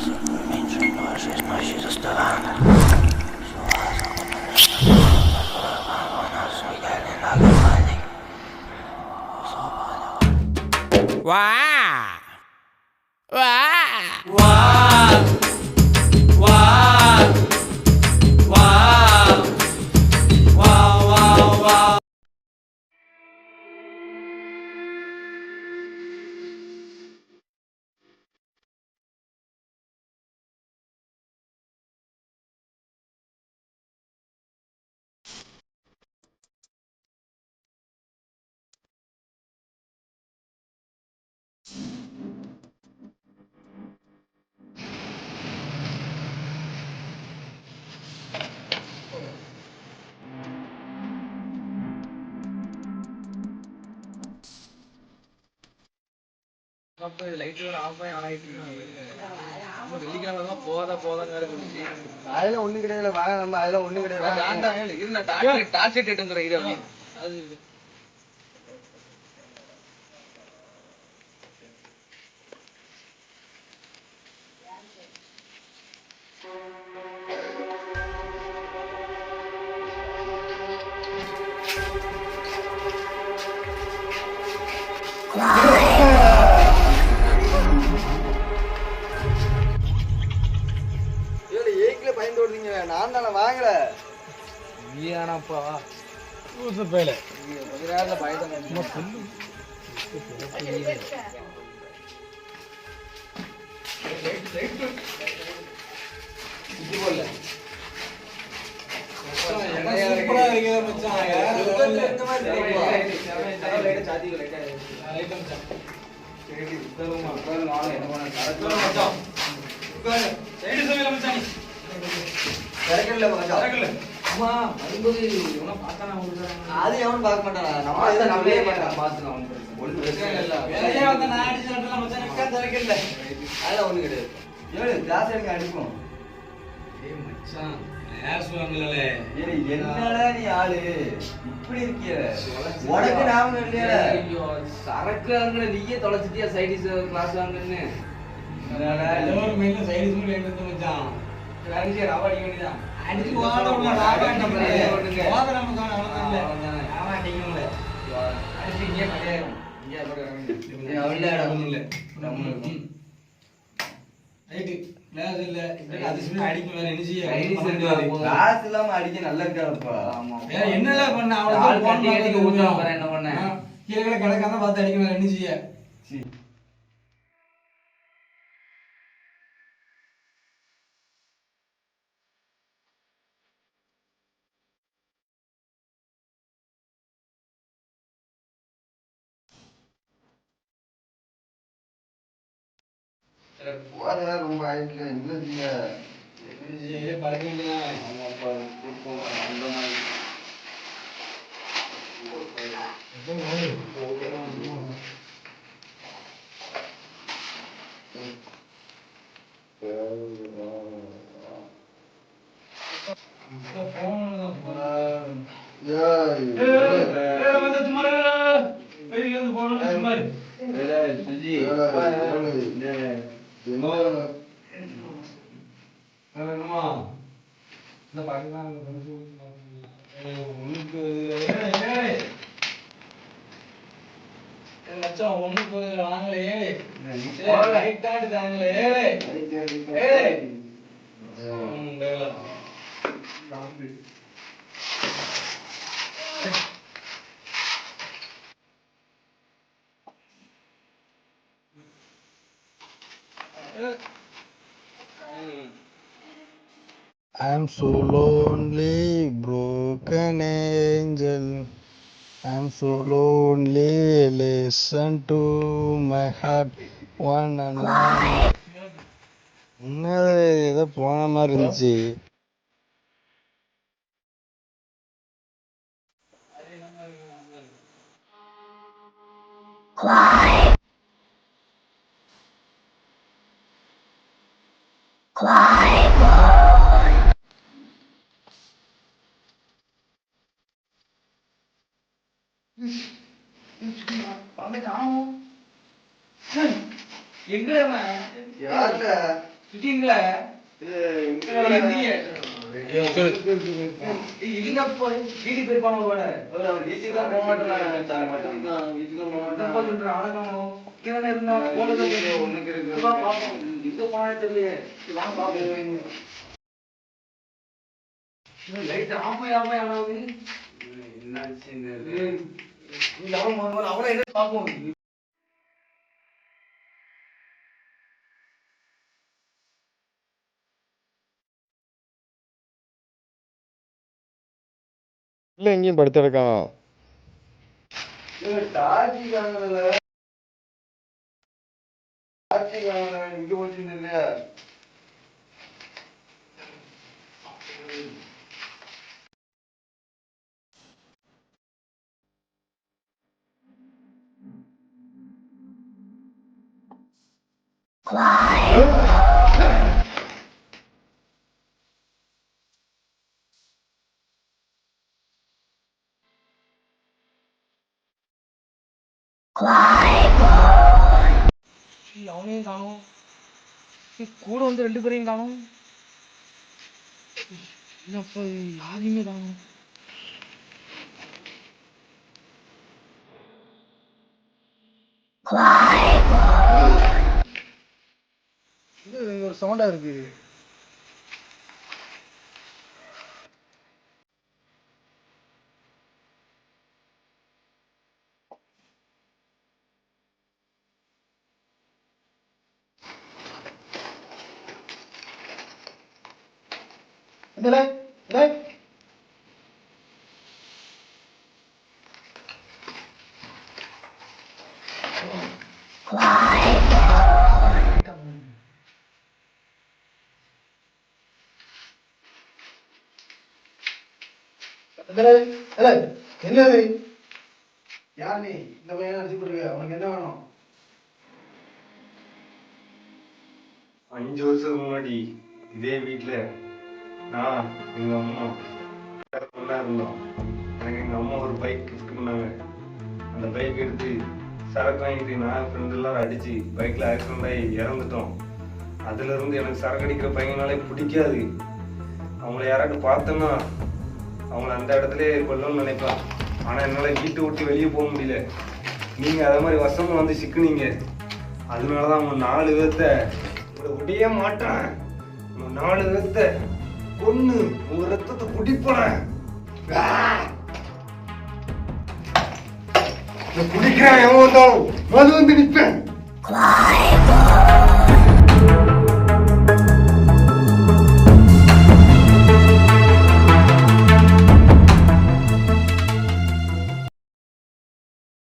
Wah! Wah! Wah! Wah! Wah! Wah! Wah! Wah! அதெல்லாம் ஒண்ணு கிடையாது வாங்க நம்ம அதெல்லாம் ஒண்ணு கிடையாது ஏய்க்குல பயந்து ஓடுறீங்க நான் தானே வாங்கல நீயானப்பா ஊசு பேல கொஞ்ச நேரத்துல பயத்தை சூப்பரா இருக்கே மச்சான் அது எவனும் பார்க்க மாட்டானா நம்ம இதை நம்மளே பார்த்துக்கலாம் அதெல்லாம் ஒண்ணு கிடையாது ஏழு கிளாஸ் எடுக்க அடிப்போம் என்னடா நீ ஆளு இப்படி இருக்கிய உனக்கு நாம இல்லையா சரக்கு வாங்கின நீயே தொலைச்சிட்டியா சைடிஸ் கிளாஸ் வாங்கன்னு அடிச்சு வாட கிளாஸ் இல்லாம அடிக்க நல்லா இருக்காப்பா என்ன பண்ண என்ன பண்ண கீழே கிடக்காம பார்த்து அடிக்க வேற என்ன செய்ய போறதா ரொம்ப ஆயிடுல என்ன செய்ய பழக்க வேண்டியதான் ஆமாப்பா அந்த மாதிரி ஒண்ணுக்கு வாங்கலையே I'm so lonely, broken angel. I'm so lonely, listen to my heart. One and one. ஏதோ போன மாதிரி இருந்துச்சு. எங்க யாருல சுத்திங்களா இல்லப்போ வீட்டுக்கு போயிருப்பானோ கூட வீட்டுக்குலாம் போக மாட்டேன் ஒண்ணுக்கு இருக்கு அவனை என்ன பார்ப்போம். இல்லை எங்கேயும் படுத்து கிடக்கான். இங்க போச்சு இல்லையா அவனையும் காணும், கூட வந்து 2 பேரையும் காணும். இல்லப்பா யாரையுமே காணும். ஒரு சவுண்டா இருக்கு. என்னது யார் நீ? இந்த பையன் அடிச்சு போட்டுருக்க, உனக்கு என்ன வேணும்? 5 வருஷத்துக்கு முன்னாடி இதே வீட்டில் நான் எங்கள் அம்மா ஒன்றா இருந்தோம். எனக்கு எங்கள் அம்மா ஒரு பைக் கிஃப்ட் பண்ணாங்க. அந்த பைக் எடுத்து சரக்கு வாங்கிட்டு நான் ஃப்ரெண்டு எல்லாரும் அடித்து பைக்கில் ஆக்சிடென்ட் ஆகி இறந்துட்டோம். அதுலேருந்து எனக்கு சரக்கு அடிக்கிற பையனாலே பிடிக்காது. அவங்கள யாராட்டும் பார்த்தோன்னா அவங்கள அந்த இடத்துல கொல்லணும்னு நினைப்பேன். ஆனால் என்னால் வீட்டை விட்டு வெளியே போக முடியல. நீங்கள் அதே மாதிரி வருஷமாக வந்து சிக்குனீங்க. அதனால தான் அவங்க 4 பேர்த்த விடிய மாட்டேன். 4 பேர்த்த கொன்னு உங்க ரத்தத்தை குடிப்பேன். குடிக்கிறேன் எவன் வந்தாலும் அது வந்து நிற்பேன்.